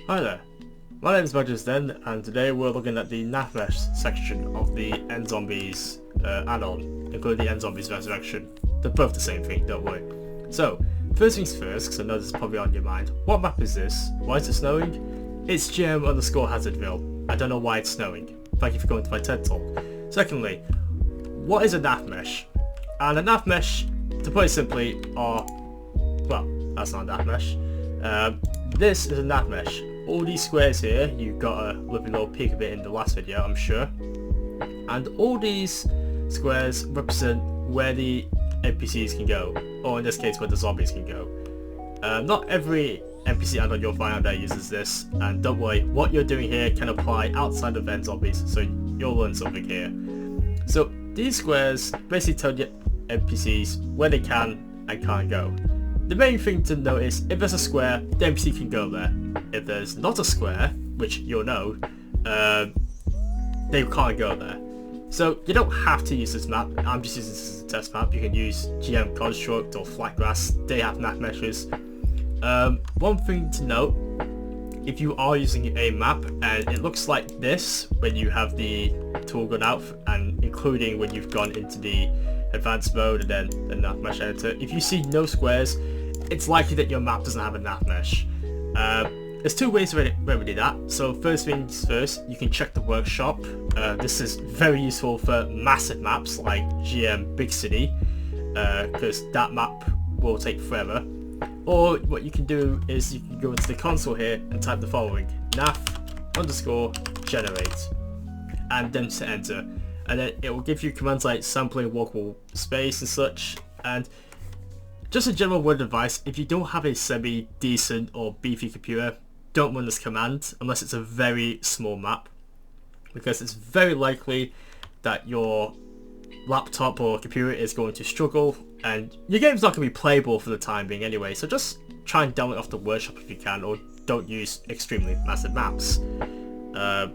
Hi there, my name is Then, and today we're looking at the Navmesh section of the nZombies add-on, including the nZombies Rezzurection. They're both the same thing, don't worry. So, first things first, because I know this is probably on your mind, what map is this? Why is it snowing? It's GM_Hazardville. I don't know why it's snowing. Thank you for coming to my TED Talk. Secondly, what is a Navmesh? And a Navmesh, to put it simply, well, that's not a Navmesh. This is a Navmesh. All these squares here, you got a little peek of it in the last video, I'm sure. And all these squares represent where the NPCs can go, or in this case where the zombies can go. Not every NPC add-on you'll find out there uses this, and don't worry, what you're doing here can apply outside of nZombies, so you'll learn something here. So these squares basically tell you NPCs where they can and can't go. The main thing to note is if there's a square, the NPC can go there. If there's not a square, which you'll know, they can't go there. So you don't have to use this map. I'm just using this as a test map. You can use GM Construct or Flatgrass. They have map meshes. One thing to note, if you are using a map and it looks like this when you have the tool gun out, and including when you've gone into the advanced mode and then the Navmesh editor, if you see no squares, it's likely that your map doesn't have a Navmesh. There's two ways to remedy that. So first things first, you can check the workshop. This is very useful for massive maps like GM Big City, because that map will take forever. Or what you can do is you can go into the console here and type the following: nav_generate, and then to enter. And then it will give you commands like sampling walkable space and such. And just a general word of advice, if you don't have a semi-decent or beefy computer, don't run this command unless it's a very small map, because it's very likely that your laptop or computer is going to struggle and your game's not going to be playable for the time being anyway. So just try and download it off the workshop if you can, or don't use extremely massive maps,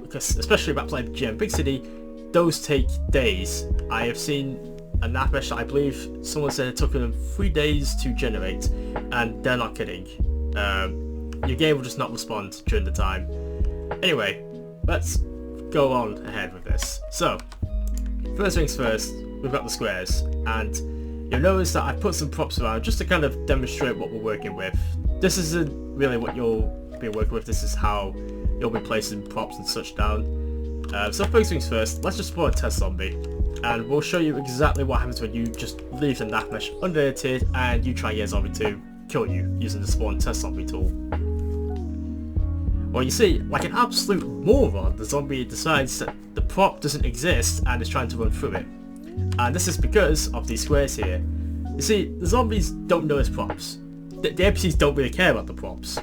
because especially maps like GM Big City, those take days. I have seen a Navmesh that I believe someone said it took them 3 days to generate, and they're not kidding. Your game will just not respond during the time. Anyway, let's go on ahead with this. So, first things first, we've got the squares, and you'll notice that I put some props around just to kind of demonstrate what we're working with. This isn't really what you'll be working with, this is how you'll be placing props and such down. So first things first, let's just spawn a test zombie, and we'll show you exactly what happens when you just leave the Navmesh unedited and you try and get a zombie to kill you using the spawn test zombie tool. Well, you see, like an absolute moron, the zombie decides that the prop doesn't exist and is trying to run through it. And this is because of these squares here. You see, the zombies don't notice props. The NPCs don't really care about the props.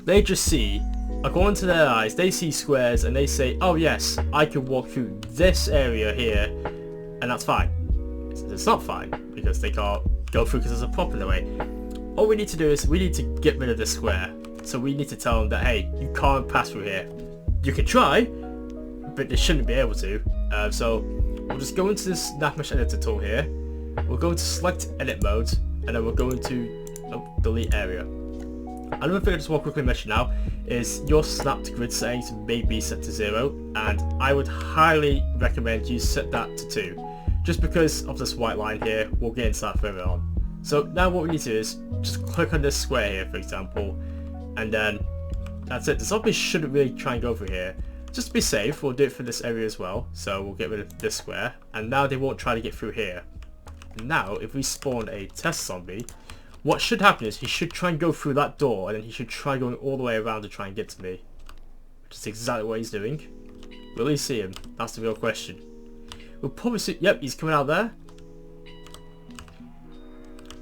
They just see, according to their eyes, they see squares and they say, oh yes, I can walk through this area here, and that's fine. It's not fine, because they can't go through because there's a prop in the way. All we need to do is, we need to get rid of this square. So we need to tell them that, hey, you can't pass through here. You can try, but they shouldn't be able to. So we'll just go into this Navmesh editor tool here. We'll go into select edit mode, and then we'll go into delete area. Another thing I just want to quickly mention now is your snapped grid settings may be set to 0, and I would highly recommend you set that to 2, just because of this white line here. We'll get into that further on. So now what we need to do is just click on this square here, for example, and then that's it. The zombies shouldn't really try and go through here. Just to be safe, we'll do it for this area as well. So we'll get rid of this square, and now they won't try to get through here. Now if we spawn a test zombie, what should happen is he should try and go through that door, and then he should try going all the way around to try and get to me, which is exactly what he's doing. Will he see him? That's the real question. We'll probably see. Yep, he's coming out there.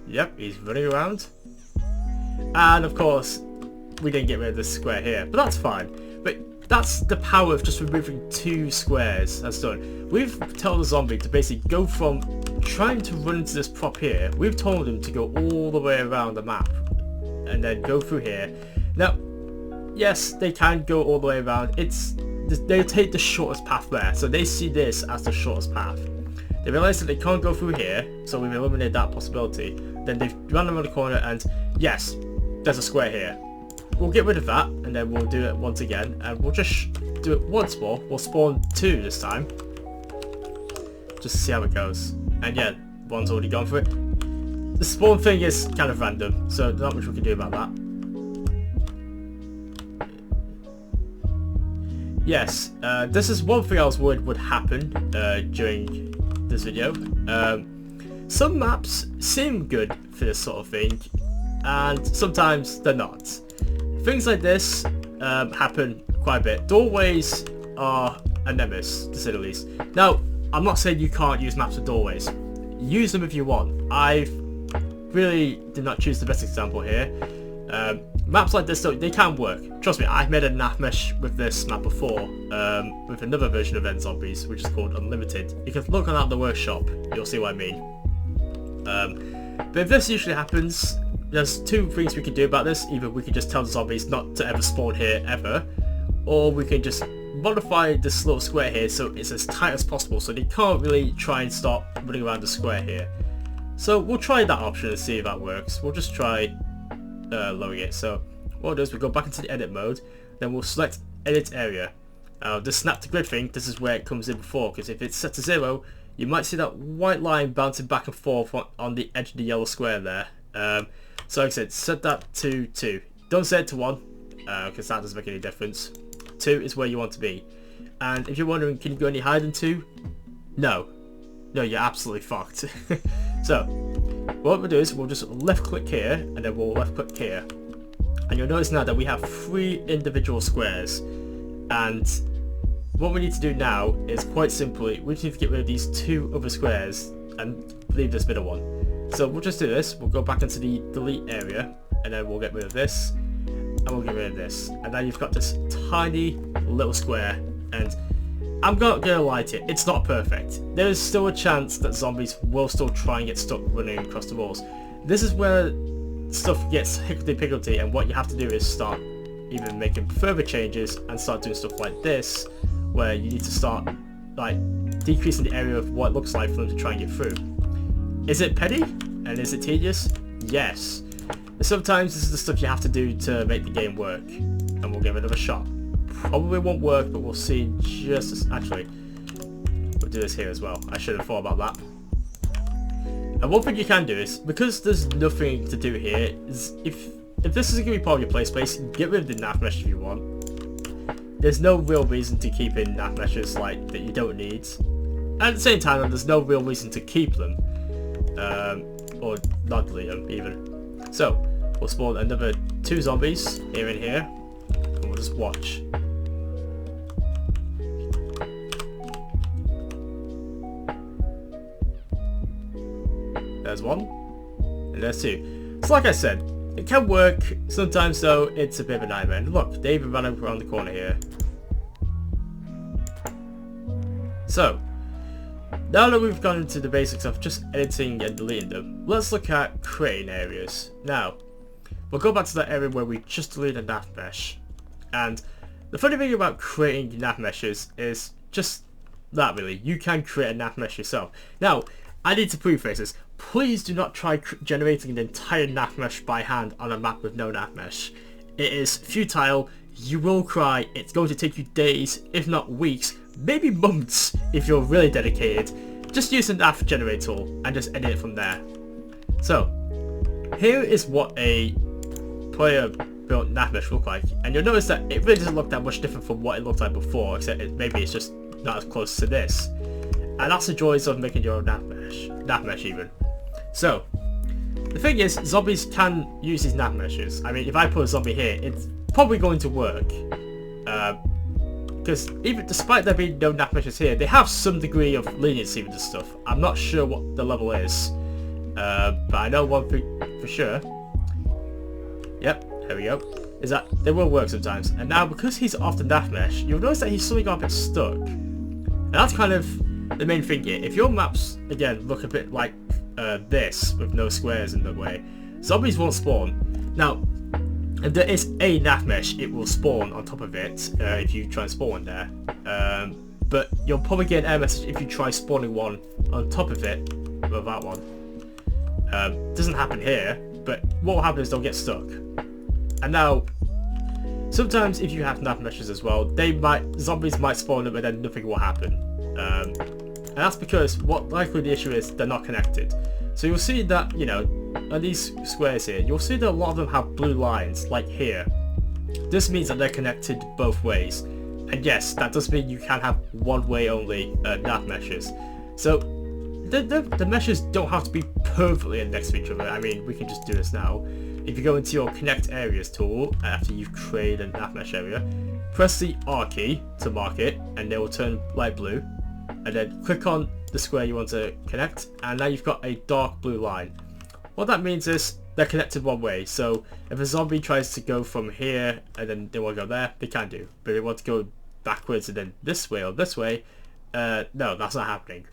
Yep, he's running around. And of course, we didn't get rid of this square here, but that's fine. But that's the power of just removing 2 squares. That's done. We've told the zombie to basically go from trying to run into this prop here. We've told him to go all the way around the map and then go through here. Now, yes, they can go all the way around. They take the shortest path there, so they see this as the shortest path. They realize that they can't go through here, so we've eliminated that possibility. Then they've run around the corner, and yes, there's a square here. we'll get rid of that, and then we'll do it once again, and we'll just do it once more. We'll spawn 2 this time, just to see how it goes. And yeah, one's already gone for it. The spawn thing is kind of random, so not much we can do about that. Yes, this is one thing I was worried would happen during this video. Some maps seem good for this sort of thing, and sometimes they're not. Things like this happen quite a bit. Doorways are a nemesis, to say the least. Now, I'm not saying you can't use maps with doorways. Use them if you want. I really did not choose the best example here. Maps like this, though, they can work. Trust me, I've made a Navmesh with this map before, with another version of nZombies, which is called Unlimited. You can look on out the workshop, you'll see what I mean. But if this usually happens, there's 2 things we can do about this. Either we can just tell the zombies not to ever spawn here ever, or we can just modify this little square here so it's as tight as possible so they can't really try and start running around the square here. So we'll try that option and see if that works. We'll just try lowering it. So what we'll do is we'll go back into the edit mode, then we'll select edit area. This snap to grid thing, this is where it comes in before, because if it's set to 0, you might see that white line bouncing back and forth on the edge of the yellow square there. So like I said, set that to 2. Don't set it to 1, because that doesn't make any difference. 2 is where you want to be. And if you're wondering, can you go any higher than 2? No. No, you're absolutely fucked. So, what we'll do is we'll just left click here, and then we'll left click here. And you'll notice now that we have 3 individual squares. And what we need to do now is quite simply, we just need to get rid of these 2 other squares and leave this middle one. So we'll just do this. We'll go back into the delete area, and then we'll get rid of this, and we'll get rid of this. And now you've got this tiny little square, and I'm not gonna lie to you, it's not perfect. There is still a chance that zombies will still try and get stuck running across the walls. This is where stuff gets higgledy-piggledy, and what you have to do is start even making further changes and start doing stuff like this, where you need to start like decreasing the area of what it looks like for them to try and get through. Is it petty? And is it tedious? Yes. Sometimes this is the stuff you have to do to make the game work, and we'll give it another shot. Probably won't work, but we'll see just as... Actually, we'll do this here as well. I should have thought about that. And one thing you can do is, because there's nothing to do here, is if this is going to be part of your play space, get rid of the Navmesh if you want. There's no real reason to keep in Navmeshes like that you don't need. At the same time, there's no real reason to keep them. Or not delete them even. So, we'll spawn another 2 zombies here and here, and we'll just watch. There's 1, and there's 2. So like I said, it can work, sometimes though it's a bit of a nightmare. And look, they even ran around the corner here. So, now that we've gone into the basics of just editing and deleting them, let's look at creating areas. Now, we'll go back to that area where we just deleted a Navmesh. And the funny thing about creating Navmeshes is just that really. You can create a Navmesh yourself. Now, I need to preface this. Please do not try generating an entire Navmesh by hand on a map with no Navmesh. It is futile, you will cry, it's going to take you days, if not weeks, maybe months if you're really dedicated. Just use the nav generator tool and just edit it from there. So, here is what a player built Navmesh look like, and you'll notice that it really doesn't look that much different from what it looked like before, except maybe it's just not as close to this. And that's the joys of making your own Navmesh even. So, the thing is, zombies can use these Navmeshes. I mean, if I put a zombie here, it's probably going to work. Because even despite there being no Navmeshes here, they have some degree of leniency with this stuff. I'm not sure what the level is, but I know one thing for sure. Yep, here we go. Is that they will work sometimes. And now, because he's off the Navmesh, you'll notice that he's suddenly got a bit stuck. And that's kind of the main thing here. If your maps, again, look a bit like this, with no squares in the way, zombies won't spawn. Now, if there is a Navmesh, it will spawn on top of it if you try and spawn there. But you'll probably get an error message if you try spawning one on top of it with that one. Doesn't happen here, but what will happen is they'll get stuck. And now, Sometimes if you have nav meshes as well, zombies might spawn them and then nothing will happen. And that's because what likely the issue is, they're not connected. So you'll see that, you know, on these squares here, you'll see that a lot of them have blue lines, like here. This means that they're connected both ways. And yes, that does mean you can have one way only nav meshes. So the meshes don't have to be perfectly next to each other. I mean, we can just do this now. If you go into your connect areas tool after you've created a nav mesh area, press the R key to mark it and they will turn light blue, and then click on the square you want to connect, and now you've got a dark blue line. What that means is they're connected one way, so if a zombie tries to go from here and then they want to go there, they can do. But if they want to go backwards and then this way or this way, no, that's not happening.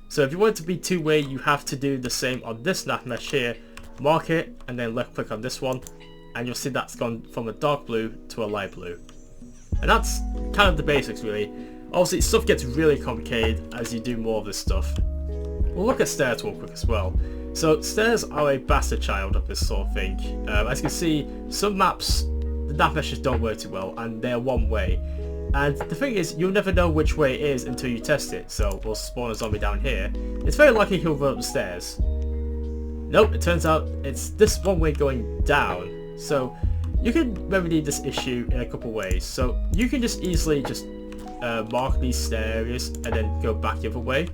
So if you want it to be two-way, you have to do the same on this nav mesh here. Mark it and then left click on this one, and you'll see that's gone from a dark blue to a light blue. And that's kind of the basics really. Obviously stuff gets really complicated as you do more of this stuff. We'll look at stairs real quick as well. So stairs are a bastard child of this sort of thing. As you can see, some maps the nav meshes don't work too well and they're one way. And the thing is, you'll never know which way it is until you test it. So we'll spawn a zombie down here. It's very likely he'll run up the stairs. Nope, it turns out it's this one way going down. So you can remedy this issue in a couple ways. So you can just easily just mark these areas and then go back the other way.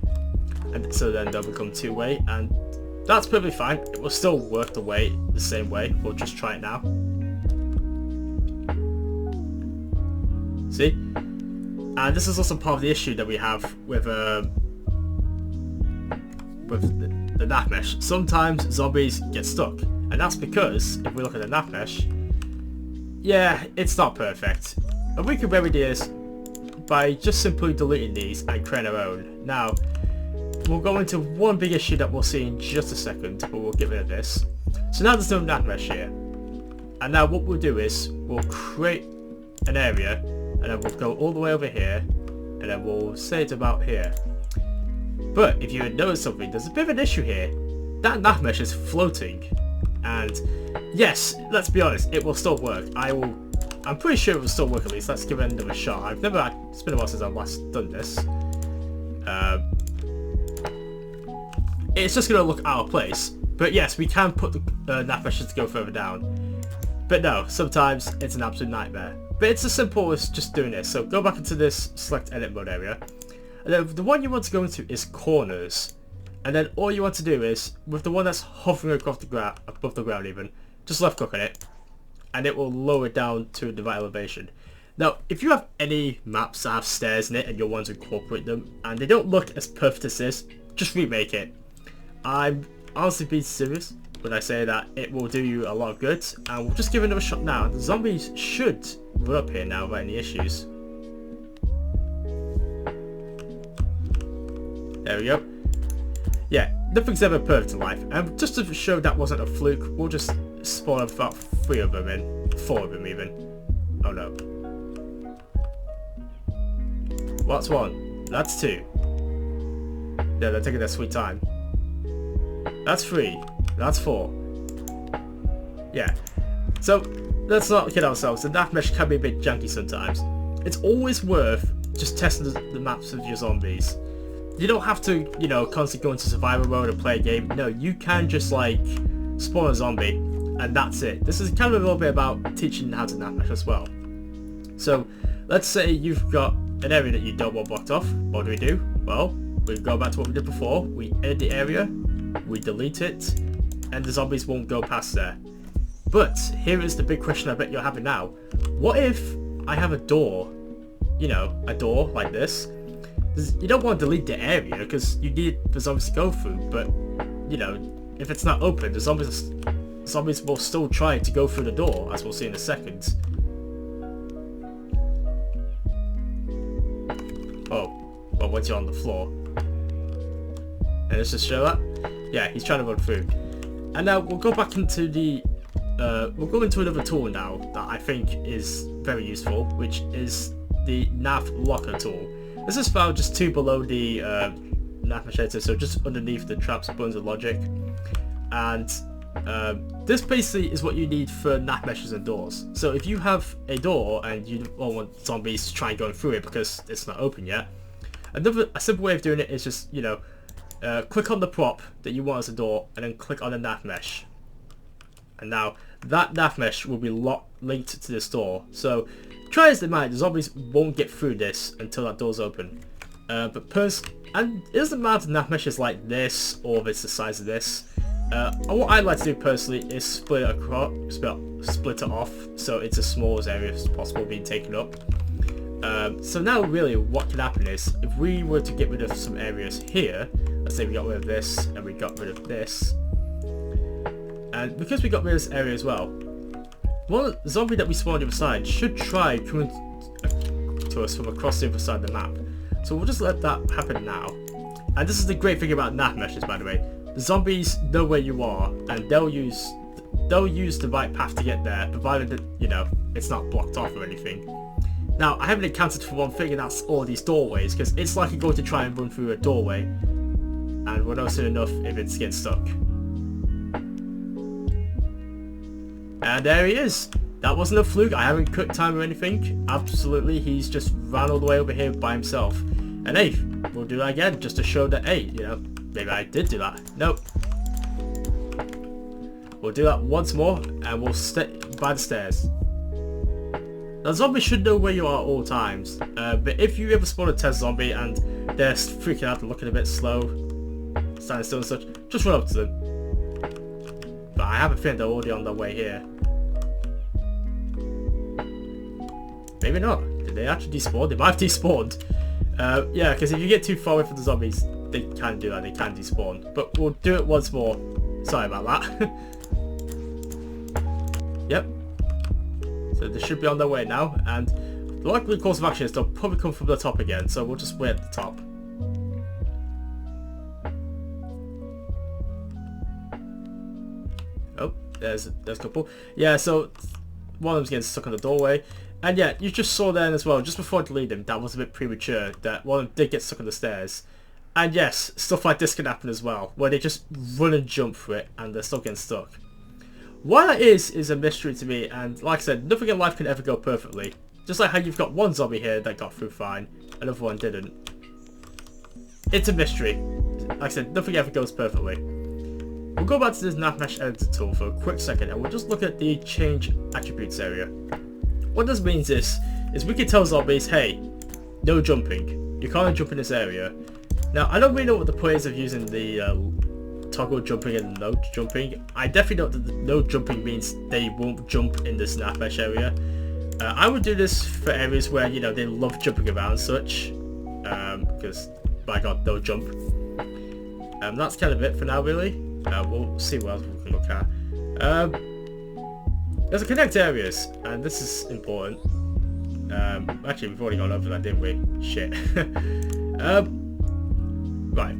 And so then they'll become two-way, and that's perfectly fine. It will still work the same way. We'll just try it now. See? And this is also part of the issue that we have with the nav mesh. Sometimes zombies get stuck, and that's because if we look at the nav mesh, yeah, it's not perfect. And we can remedy this by just simply deleting these and creating our own. Now, we'll go into one big issue that we'll see in just a second, but we'll get rid of this. So now there's no nav mesh here. And now what we'll do is, we'll create an area, and then we'll go all the way over here, and then we'll say it's about here. But if you notice something, there's a bit of an issue here. That nav mesh is floating. And yes, let's be honest, it will still work. I'm pretty sure it will still work at least. Let's give it another shot. It's been a while since I've last done this. It's just going to look out of place. But yes, we can put the nav meshes to go further down. But no, sometimes it's an absolute nightmare. But it's as simple as just doing this. So go back into this select edit mode area. And then the one you want to go into is corners. And then all you want to do is, with the one that's hovering across the ground, above the ground even, just left click on it. And it will lower it down to the right elevation. Now, if you have any maps that have stairs in it and you want to incorporate them, and they don't look as perfect as this, just remake it. I'm honestly being serious when I say that it will do you a lot of good, and we'll just give it another shot now. The zombies should run up here now without any issues. There we go. Yeah, nothing's ever perfect in life, and just to show that wasn't a fluke, we'll just spawn about 3 of them in, 4 of them even. Oh no. What's 1? That's 2. Yeah, they're taking their sweet time. That's 3. That's 4. Yeah. So, let's not kid ourselves. The nav mesh can be a bit janky sometimes. It's always worth just testing the maps of your zombies. You don't have to, you know, constantly go into survival mode and play a game. No, you can just like spawn a zombie and that's it. This is kind of a little bit about teaching how to nav mesh as well. So, let's say you've got an area that you don't want blocked off. What do? Well, we go back to what we did before. We edit the area, we delete it, and the zombies won't go past there. But here is the big question I bet you're having now. What if I have a door, you know, a door like this? You don't want to delete the area because you need the zombies to go through, but you know, if it's not open, the zombies will still try to go through the door, as we'll see in a second. Oh, well, once you're on the floor. And let's just show that. Yeah, he's trying to run through. And now we'll go back into the we'll go into another tool now that I think is very useful, which is the Navlocker tool. This is found just 2 below the nav machete, so just underneath the traps, buttons, and logic. And This basically is what you need for nav meshes and doors. So if you have a door and you don't want zombies to try and go through it because it's not open yet, a simple way of doing it is just, you know, click on the prop that you want as a door and then click on the nav mesh. And now that nav mesh will be linked to this door. So try as they might, the zombies won't get through this until that door's open. And it doesn't matter if the nav mesh is like this or if it's the size of this. What I like to do personally is split it off so it's as small as area as possible being taken up. So now really what can happen is if we were to get rid of some areas here, let's say we got rid of this and we got rid of this, and because we got rid of this area as well, one zombie that we spawned on the other side should try coming to us from across the other side of the map. So we'll just let that happen now. And this is the great thing about nav meshes, by the way. The zombies know where you are and they'll use the right path to get there, provided that, you know, it's not blocked off or anything. Now, I haven't encountered for one thing, and that's all these doorways, because it's like you're going to try and run through a doorway, and we'll know soon enough if it's getting stuck. And there he is. That wasn't a fluke. I haven't cut time or anything. Absolutely, he's just ran all the way over here by himself. And hey, we'll do that again, just to show that, hey, you know, maybe I did do that. Nope. We'll do that once more, and we'll stay by the stairs. Now, zombies should know where you are at all times, but if you ever spawn a test zombie and they're freaking out and looking a bit slow, standing still and such, just run up to them. But I have a feeling they're already on their way here. Maybe not. Did they actually despawn? They might have despawned. Yeah, because if you get too far away from the zombies, they can do that. They can despawn. But we'll do it once more. Sorry about that. Yep. So they should be on their way now, and the likely course of action is they'll probably come from the top again, so we'll just wait at the top. Oh, there's a couple. Yeah, so one of them's getting stuck on the doorway, and yeah, you just saw then as well, just before I deleted him, that was a bit premature, that one of them did get stuck on the stairs. And yes, stuff like this can happen as well, where they just run and jump for it, and they're still getting stuck. Why that is a mystery to me, and like I said, nothing in life can ever go perfectly. Just like how you've got one zombie here that got through fine, another one didn't. It's a mystery. Like I said, nothing ever goes perfectly. We'll go back to this Navmesh editor tool for a quick second, and we'll just look at the change attributes area. What this means is we can tell zombies, hey, no jumping. You can't jump in this area. Now, I don't really know what the point is of using the toggle jumping and no jumping. I definitely know that the no jumping means they won't jump in this Navmesh area. I would do this for areas where, you know, they love jumping around and such, because, by God, no jump. That's kind of it for now, really. We'll see what else we can look at. There's a connect areas, and this is important. Actually, we've already gone over that, didn't we? Shit. Right.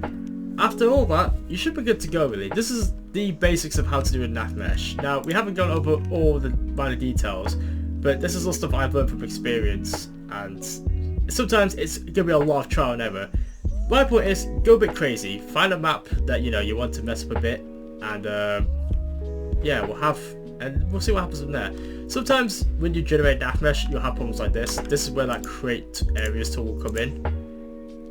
After all that, you should be good to go, really. This is the basics of how to do a Navmesh. Now, we haven't gone over all the minor details, but this is all stuff I've learned from experience, and sometimes it's going to be a lot of trial and error. My point is, go a bit crazy. Find a map that, you know, you want to mess up a bit, and yeah, we'll see what happens from there. Sometimes when you generate Navmesh, you'll have problems like this. This is where that create areas tool will come in.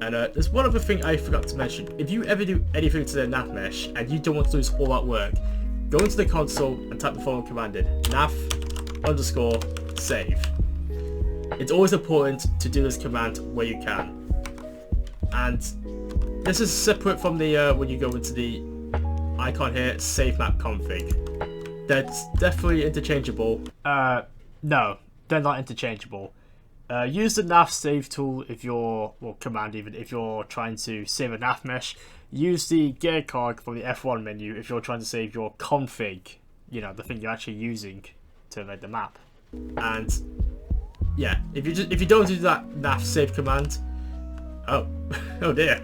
And there's one other thing I forgot to mention. If you ever do anything to the Navmesh and you don't want to lose all that work, go into the console and type the following command in: nav_save. It's always important to do this command where you can. And this is separate from the when you go into the icon here, save map config. That's definitely interchangeable. No, they're not interchangeable. Use the nav save tool if you're, well, command even, if you're trying to save a Navmesh. Use the gear cog from the F1 menu if you're trying to save your config, you know, the thing you're actually using to make the map. And yeah, if you don't do that nav save command, oh dear,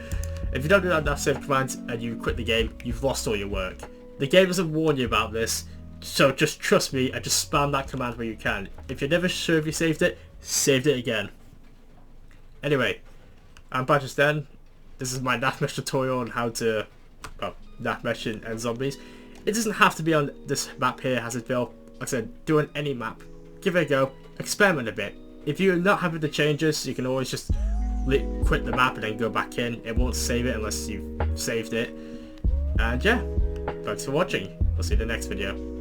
if you don't do that nav save command and you quit the game, you've lost all your work. The game doesn't warn you about this, so just trust me and just spam that command where you can. If you're never sure if you saved it again. Anyway, I'm Badges Den. This is my Navmesh tutorial on how to Navmesh and nZombies. It doesn't have to be on this map here, Hazardville. Like I said, do on any map. Give it a go. Experiment a bit. If you're not happy with the changes, you can always just quit the map and then go back in. It won't save it unless you've saved it. And yeah, thanks for watching. I'll see you in the next video.